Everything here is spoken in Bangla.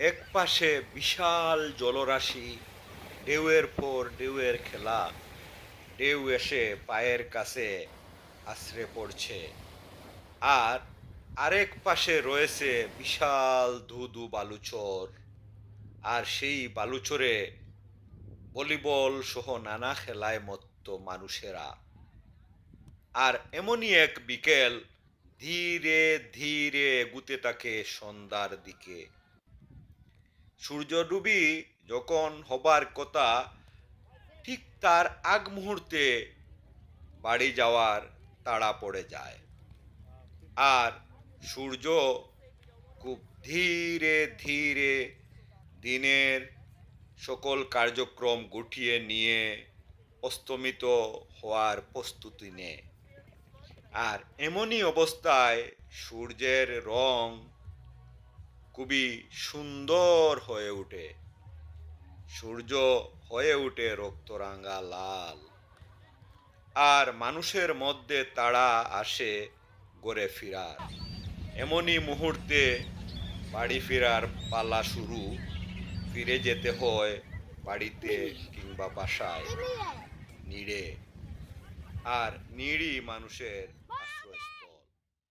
এক পাশে বিশাল জলরাশি, ঢেউয়ের পর ঢেউয়ের খেলা। ঢেউ এসে পায়ের কাছে আছড়ে পড়ছে। আর আরেক পাশে রয়েছে বিশাল ধুধু বালুচর। আর সেই বালুচরে ভলিবল সহ নানা খেলায় মত্ত মানুষেরা। আর এমনই এক বিকেল, ধীরে ধীরে এগুতে থাকে সন্ধ্যার দিকে। সূর্যডুবি যখন হবার কথা, ঠিক তার আগ মুহূর্তে বাড়ি যাওয়ার তাড়া পড়ে যায়। আর সূর্য খুব ধীরে ধীরে দিনের সকল কার্যক্রম গুটিয়ে নিয়ে অস্তমিত হওয়ার প্রস্তুতি নেয়। আর এমনই অবস্থায় সূর্যের রং খুবই সুন্দর হয়ে ওঠে। সূর্য হয়ে ওঠে রক্তরাঙা লাল। আর মানুষের মধ্যে তাড়া আসে ঘরে ফিরার। এমনই মুহূর্তে বাড়ি ফেরার পালা শুরু। ফিরে যেতে হয় বাড়িতে কিংবা বাসায় নিড়ে। আর নিড়ই মানুষের